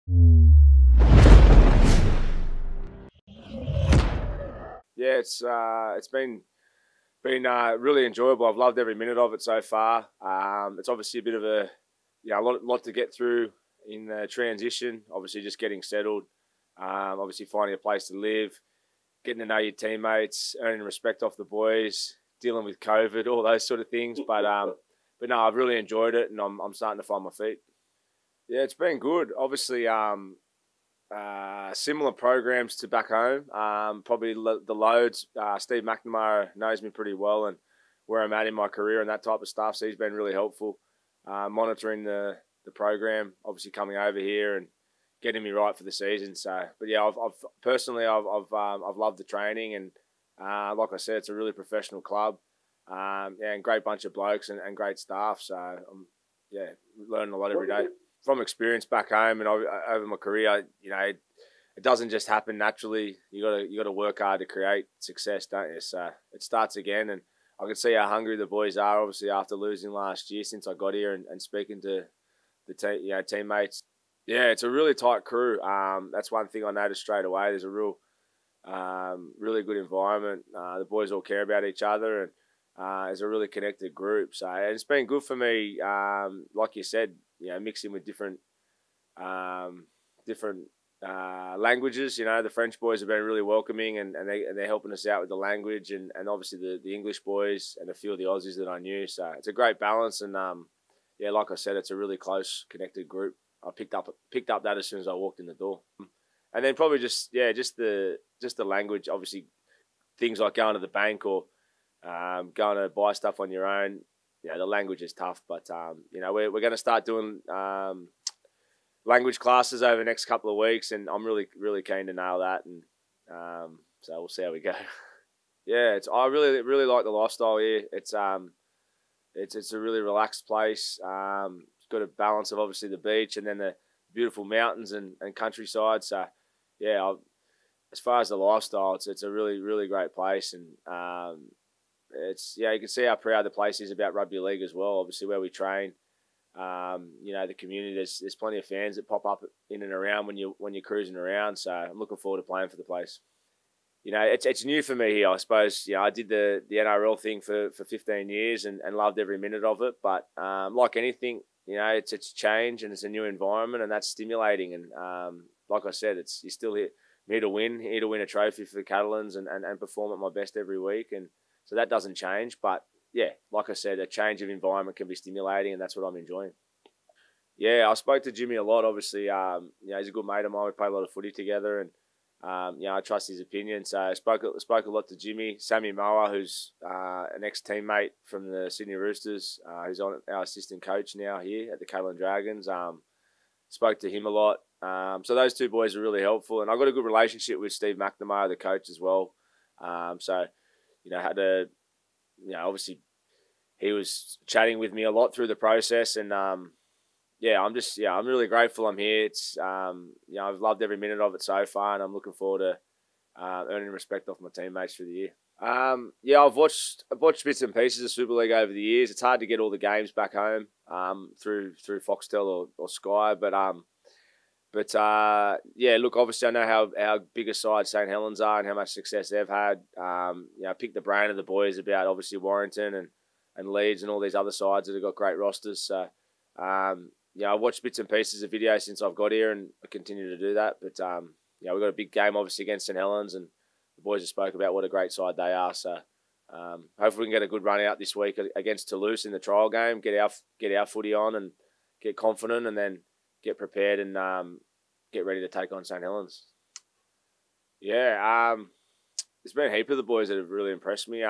Yeah, it's been really enjoyable. I've loved every minute of it so far. It's obviously a bit of a lot to get through in the transition. Obviously, just getting settled. Obviously, finding a place to live, getting to know your teammates, earning respect off the boys, dealing with COVID, all those sort of things. But no, I've really enjoyed it, and I'm starting to find my feet. Yeah, it's been good. Obviously, similar programs to back home. Probably the loads. Steve McNamara knows me pretty well and where I'm at in my career and that type of stuff. So he's been really helpful, monitoring the program. Obviously coming over here and getting me right for the season. So, but yeah, I've personally I've loved the training and like I said, it's a really professional club. Yeah, and great bunch of blokes and great staff. So yeah, learning a lot every day. From experience back home and over my career, it doesn't just happen naturally. You got to work hard to create success, don't you? So it starts again, and I can see how hungry the boys are. Obviously, after losing last year, since I got here and speaking to the teammates, yeah, it's a really tight crew. That's one thing I noticed straight away. There's a really good environment. The boys all care about each other, and it's a really connected group. So and it's been good for me. Like you said, mixing with different languages. The French boys have been really welcoming and they're helping us out with the language and obviously the English boys and a few of the Aussies that I knew. So it's a great balance and yeah, like I said, it's a really close connected group. I picked up that as soon as I walked in the door. And then probably just the language, obviously things like going to the bank or going to buy stuff on your own. The language is tough, but we're going to start doing language classes over the next couple of weeks, and I'm really keen to nail that, and so we'll see how we go. Yeah, I really like the lifestyle here. It's a really relaxed place. It's got a balance of obviously the beach and then the beautiful mountains and countryside. So yeah, as far as the lifestyle, it's a really great place, and you can see how proud the place is about rugby league as well. Obviously, where we train, the community. There's plenty of fans that pop up in and around when you're cruising around. So I'm looking forward to playing for the place. It's new for me here, I suppose. I did the NRL thing for 15 years and loved every minute of it. But like anything, it's change and it's a new environment and that's stimulating. And like I said, you're still here. I'm here to win a trophy for the Catalans and perform at my best every week. And so that doesn't change. But yeah, like I said, a change of environment can be stimulating and that's what I'm enjoying. Yeah, I spoke to Jimmy a lot, obviously. He's a good mate of mine. We play a lot of footy together and I trust his opinion. So I spoke a lot to Jimmy. Sammy Moa, who's an ex-teammate from the Sydney Roosters, who's our assistant coach now here at the Catalan Dragons. Spoke to him a lot. So those two boys are really helpful. And I've got a good relationship with Steve McNamara, the coach, as well. Had to, obviously he was chatting with me a lot through the process and, I'm really grateful I'm here. It's, I've loved every minute of it so far and I'm looking forward to earning respect off my teammates through the year. I've watched bits and pieces of Super League over the years. It's hard to get all the games back home through Foxtel or Sky, but look, obviously I know how big a side St Helens are and how much success they've had. I picked the brain of the boys about obviously Warrington and Leeds and all these other sides that have got great rosters. So, I've watched bits and pieces of videos since I've got here and I continue to do that. But, we've got a big game obviously against St Helens and the boys have spoke about what a great side they are. So, hopefully we can get a good run out this week against Toulouse in the trial game, get our footy on and get confident and then get prepared and get ready to take on St Helens. Yeah, there's been a heap of the boys that have really impressed me.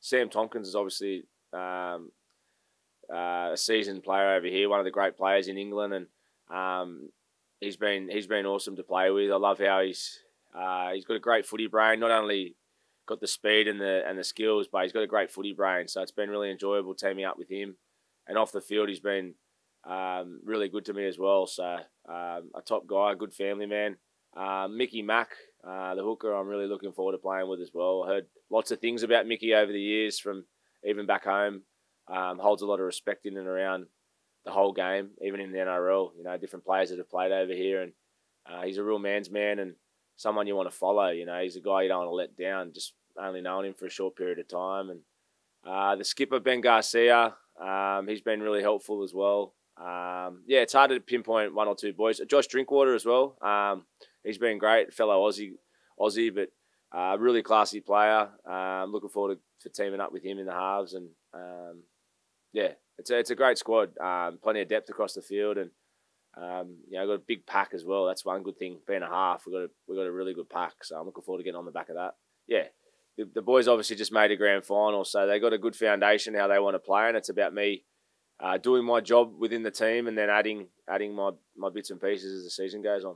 Sam Tompkins is obviously a seasoned player over here, one of the great players in England, and he's been awesome to play with. I love how he's got a great footy brain. Not only got the speed and the skills, but he's got a great footy brain. So it's been really enjoyable teaming up with him. And off the field, he's been really good to me as well. So a top guy, a good family man. Mickey Mack, the hooker, I'm really looking forward to playing with as well. I heard lots of things about Mickey over the years from even back home. Holds a lot of respect in and around the whole game, even in the NRL. You know, different players that have played over here, and he's a real man's man and someone you want to follow. You know, he's a guy you don't want to let down. Just only knowing him for a short period of time, and the skipper Ben Garcia, he's been really helpful as well. Yeah, it's hard to pinpoint one or two boys. Josh Drinkwater as well. He's been great, fellow Aussie, but really classy player. Looking forward to teaming up with him in the halves, and yeah, it's a great squad. Plenty of depth across the field, and you know, got a big pack as well. That's one good thing. Being a half, we got a really good pack. So I'm looking forward to getting on the back of that. Yeah, the boys obviously just made a grand final, so they got a good foundation how they want to play, and it's about me doing my job within the team and then adding my bits and pieces as the season goes on.